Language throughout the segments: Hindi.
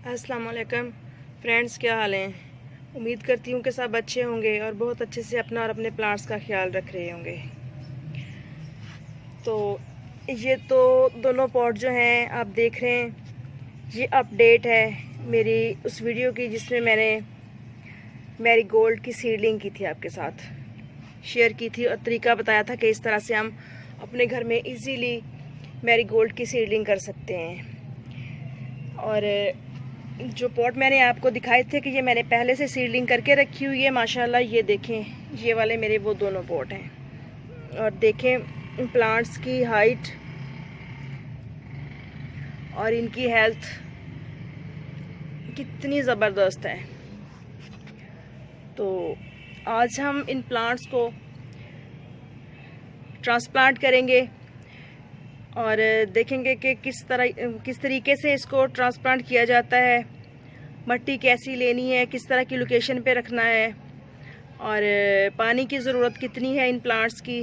अस्सलाम वालेकुम फ्रेंड्स, क्या हाल हैं। उम्मीद करती हूँ कि सब अच्छे होंगे और बहुत अच्छे से अपना और अपने प्लांट्स का ख्याल रख रहे होंगे। तो ये तो दोनों पॉट जो हैं आप देख रहे हैं, ये अपडेट है मेरी उस वीडियो की जिसमें मैंने मैरीगोल्ड की सीडलिंग की थी, आपके साथ शेयर की थी और तरीका बताया था कि इस तरह से हम अपने घर में इजीली मैरीगोल्ड की सीडलिंग कर सकते हैं। और जो पॉट मैंने आपको दिखाए थे कि ये मैंने पहले से सीडलिंग करके रखी हुई है माशाल्लाह। ये देखें, ये वाले मेरे वो दोनों पॉट हैं और देखें प्लांट्स की हाइट और इनकी हेल्थ कितनी ज़बरदस्त है। तो आज हम इन प्लांट्स को ट्रांसप्लांट करेंगे और देखेंगे कि किस तरीके से इसको ट्रांसप्लांट किया जाता है, मट्टी कैसी लेनी है, किस तरह की लोकेशन पे रखना है और पानी की ज़रूरत कितनी है इन प्लांट्स की।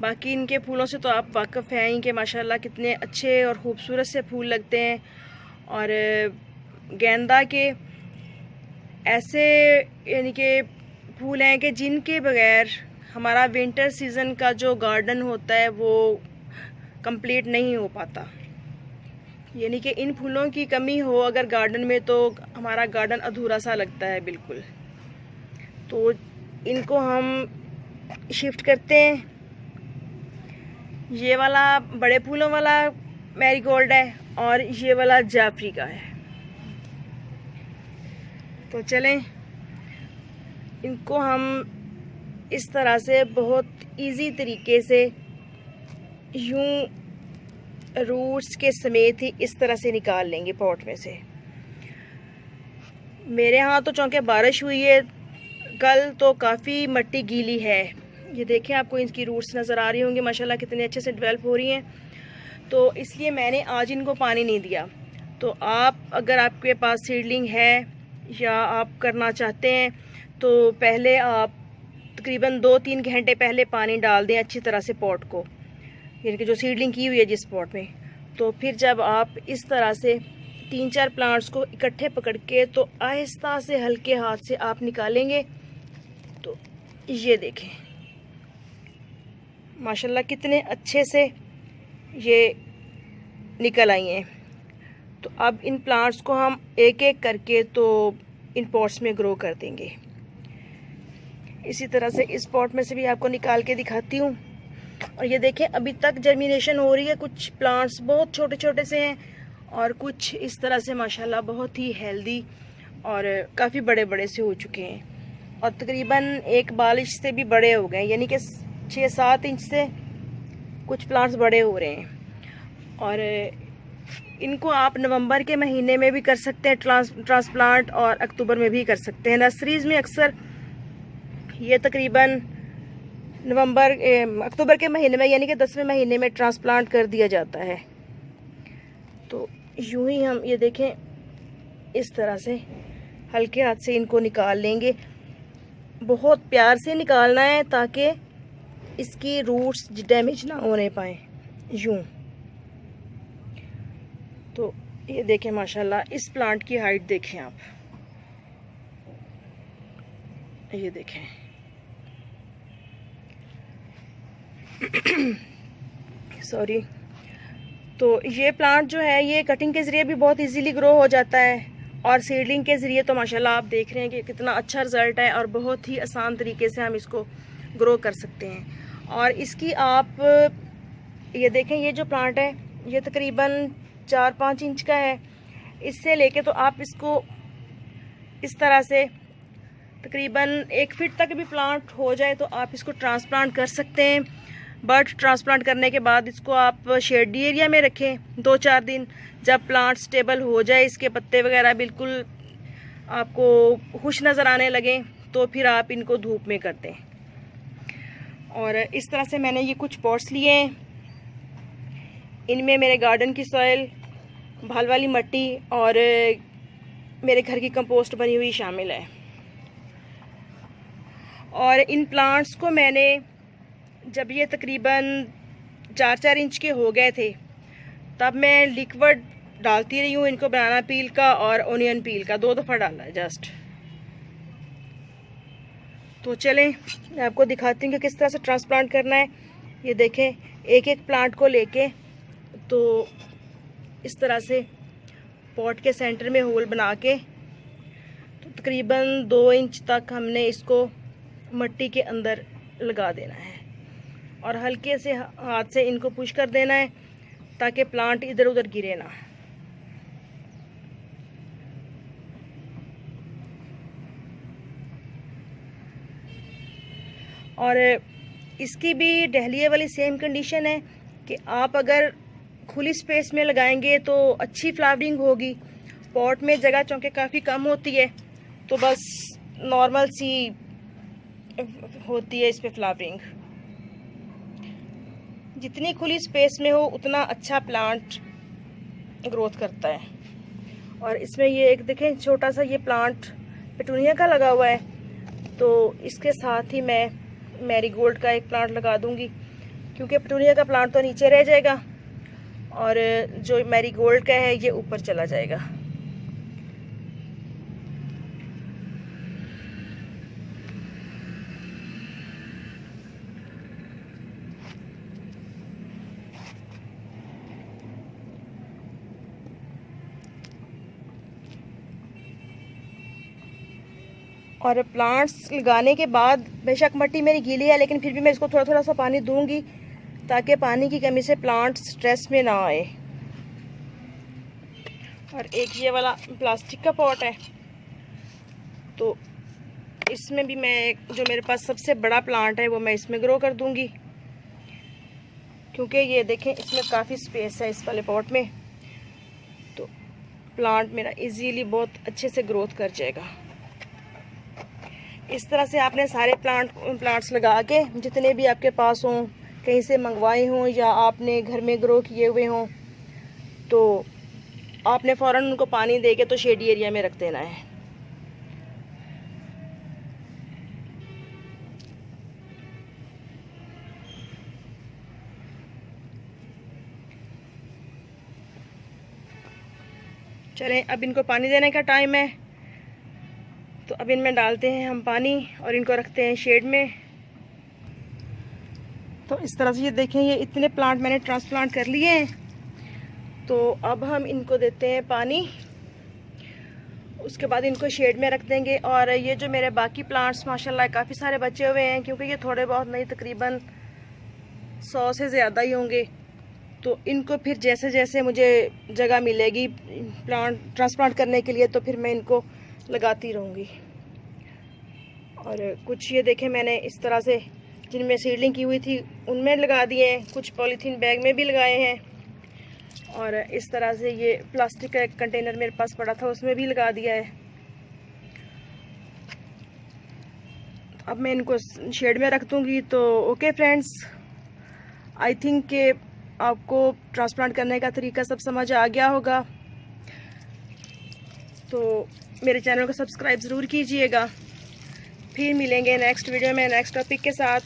बाकी इनके फूलों से तो आप वाकिफ़ हैं ही कि माशाल्लाह कितने अच्छे और ख़ूबसूरत से फूल लगते हैं। और गेंदा के ऐसे यानी कि फूल हैं कि जिनके बगैर हमारा विंटर सीज़न का जो गार्डन होता है वो कंप्लीट नहीं हो पाता। यानी कि इन फूलों की कमी हो अगर गार्डन में तो हमारा गार्डन अधूरा सा लगता है बिल्कुल। तो इनको हम शिफ्ट करते हैं। ये वाला बड़े फूलों वाला मैरीगोल्ड है और ये वाला जाफरी का है। तो चलें इनको हम इस तरह से बहुत इजी तरीके से यूं रूट्स के समेत ही इस तरह से निकाल लेंगे पॉट में से। मेरे यहाँ तो चूँकि बारिश हुई है कल, तो काफ़ी मिट्टी गीली है। ये देखें, आपको इनकी रूट्स नज़र आ रही होंगी माशाल्लाह कितने अच्छे से डेवलप हो रही हैं। तो इसलिए मैंने आज इनको पानी नहीं दिया। तो आप अगर आपके पास सीडलिंग है या आप करना चाहते हैं तो पहले आप तकरीबन 2-3 घंटे पहले पानी डाल दें अच्छी तरह से पॉट को, यानी कि जो सीडलिंग की हुई है जिस पॉट में। तो फिर जब आप इस तरह से 3-4 प्लांट्स को इकट्ठे पकड़ के तो आहिस्ता से हल्के हाथ से आप निकालेंगे तो ये देखें माशाल्लाह कितने अच्छे से ये निकल आई हैं। तो अब इन प्लांट्स को हम एक एक करके तो इन पॉट्स में ग्रो कर देंगे। इसी तरह से इस पॉट में से भी आपको निकाल के दिखाती हूँ। और ये देखें अभी तक जर्मिनेशन हो रही है। कुछ प्लांट्स बहुत छोटे छोटे से हैं और कुछ इस तरह से माशाल्लाह बहुत ही हेल्दी और काफ़ी बड़े बड़े से हो चुके हैं और तकरीबन एक बालिश से भी बड़े हो गए, यानी कि 6-7 इंच से कुछ प्लांट्स बड़े हो रहे हैं। और इनको आप नवंबर के महीने में भी कर सकते हैं ट्रांसप्लांट और अक्टूबर में भी कर सकते हैं। नर्सरीज़ में अक्सर ये तकरीबन अक्टूबर के महीने में यानी कि 10वें महीने में ट्रांसप्लांट कर दिया जाता है। तो यूं ही हम ये देखें इस तरह से हल्के हाथ से इनको निकाल लेंगे। बहुत प्यार से निकालना है ताकि इसकी रूट्स डैमेज ना होने पाए यूं। तो ये देखें माशाल्लाह इस प्लांट की हाइट देखें आप, ये देखें सॉरी। तो ये प्लांट जो है ये कटिंग के ज़रिए भी बहुत इजीली ग्रो हो जाता है और सीडलिंग के ज़रिए तो माशाल्लाह आप देख रहे हैं कि कितना अच्छा रिज़ल्ट है और बहुत ही आसान तरीके से हम इसको ग्रो कर सकते हैं। और इसकी आप ये देखें, ये जो प्लांट है ये तकरीबन 4-5 इंच का है। इससे लेके तो आप इसको इस तरह से तकरीबन 1 फीट तक भी प्लांट हो जाए तो आप इसको ट्रांसप्लांट कर सकते हैं। बट ट्रांसप्लांट करने के बाद इसको आप शेडी एरिया में रखें 2-4 दिन। जब प्लांट स्टेबल हो जाए, इसके पत्ते वगैरह बिल्कुल आपको खुश नज़र आने लगें तो फिर आप इनको धूप में कर दें। और इस तरह से मैंने ये कुछ पॉट्स लिए हैं। इनमें मेरे गार्डन की सॉइल, भाल वाली मिट्टी और मेरे घर की कंपोस्ट बनी हुई शामिल है। और इन प्लांट्स को मैंने जब ये तकरीबन 4-4 इंच के हो गए थे तब मैं लिक्विड डालती रही हूँ इनको, बनाना पील का और ओनियन पील का 2 दफ़ा डाला है जस्ट। तो चलें मैं आपको दिखाती हूँ कि किस तरह से ट्रांसप्लांट करना है। ये देखें, एक एक प्लांट को लेके तो इस तरह से पॉट के सेंटर में होल बना के तो तकरीबन 2 इंच तक हमने इसको मिट्टी के अंदर लगा देना है और हल्के से हाथ से इनको पुश कर देना है ताकि प्लांट इधर उधर गिरे ना। और इसकी भी डहलिया वाली सेम कंडीशन है कि आप अगर खुली स्पेस में लगाएंगे तो अच्छी फ्लावरिंग होगी। पॉट में जगह चूँकि काफ़ी कम होती है तो बस नॉर्मल सी होती है इस पे फ्लावरिंग। जितनी खुली स्पेस में हो उतना अच्छा प्लांट ग्रोथ करता है। और इसमें ये एक देखें छोटा सा ये प्लांट पेटूनिया का लगा हुआ है, तो इसके साथ ही मैं मैरीगोल्ड का एक प्लांट लगा दूंगी क्योंकि पेटूनिया का प्लांट तो नीचे रह जाएगा और जो मैरीगोल्ड का है ये ऊपर चला जाएगा। और प्लांट्स लगाने के बाद बेशक मिट्टी मेरी गीली है लेकिन फिर भी मैं इसको थोड़ा थोड़ा सा पानी दूंगी ताकि पानी की कमी से प्लांट स्ट्रेस में ना आए। और एक ये वाला प्लास्टिक का पॉट है तो इसमें भी मैं जो मेरे पास सबसे बड़ा प्लांट है वो मैं इसमें ग्रो कर दूंगी क्योंकि ये देखें इसमें काफ़ी स्पेस है इस वाले पॉट में, तो प्लांट मेरा इजीली बहुत अच्छे से ग्रोथ कर जाएगा। इस तरह से आपने सारे प्लांट्स लगा के जितने भी आपके पास हों, कहीं से मंगवाए हों या आपने घर में ग्रो किए हुए हों, तो आपने फ़ौरन उनको पानी दे के तो शेडी एरिया में रख देना है। चलें अब इनको पानी देने का टाइम है तो अब इनमें डालते हैं हम पानी और इनको रखते हैं शेड में। तो इस तरह से ये देखें ये इतने प्लांट मैंने ट्रांसप्लांट कर लिए हैं, तो अब हम इनको देते हैं पानी, उसके बाद इनको शेड में रख देंगे। और ये जो मेरे बाकी प्लांट्स माशाल्लाह काफ़ी सारे बचे हुए हैं क्योंकि ये थोड़े बहुत नहीं तकरीबन 100 से ज़्यादा ही होंगे, तो इनको फिर जैसे जैसे मुझे जगह मिलेगी प्लांट ट्रांसप्लांट करने के लिए तो फिर मैं इनको लगाती रहूँगी। और कुछ ये देखें मैंने इस तरह से जिनमें सीडलिंग की हुई थी उनमें लगा दिए हैं, कुछ पॉलीथीन बैग में भी लगाए हैं और इस तरह से ये प्लास्टिक का एक कंटेनर मेरे पास पड़ा था उसमें भी लगा दिया है। अब मैं इनको शेड में रख दूँगी। तो ओके फ्रेंड्स, आई थिंक कि आपको ट्रांसप्लांट करने का तरीका सब समझ आ गया होगा, तो मेरे चैनल को सब्सक्राइब ज़रूर कीजिएगा। फिर मिलेंगे नेक्स्ट वीडियो में नेक्स्ट टॉपिक के साथ।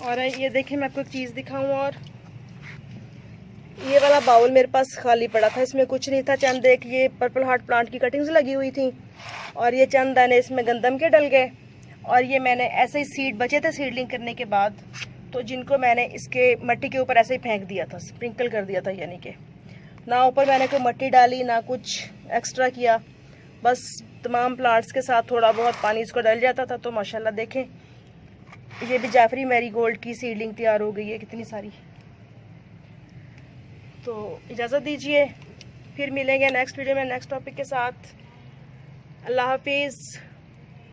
और ये देखें मैं आपको एक चीज़ दिखाऊं, और ये वाला बाउल मेरे पास खाली पड़ा था, इसमें कुछ नहीं था, चंद एक ये पर्पल हार्ट प्लांट की कटिंग्स लगी हुई थी और ये चंद दाने इसमें गंदम के डल गए। और ये मैंने ऐसे ही सीड बचे थे सीडलिंग करने के बाद, तो जिनको मैंने इसके मिट्टी के ऊपर ऐसे ही फेंक दिया था, स्प्रिंकल कर दिया था, यानी कि ना ऊपर मैंने कोई मिट्टी डाली ना कुछ एक्स्ट्रा किया, बस तमाम प्लांट्स के साथ थोड़ा बहुत पानी इसको डल जाता था। तो माशाल्लाह देखें ये भी जाफरी मैरीगोल्ड की सीडलिंग तैयार हो गई है कितनी सारी। तो इजाज़त दीजिए, फिर मिलेंगे नेक्स्ट वीडियो में नेक्स्ट टॉपिक के साथ। अल्लाह हाफिज़।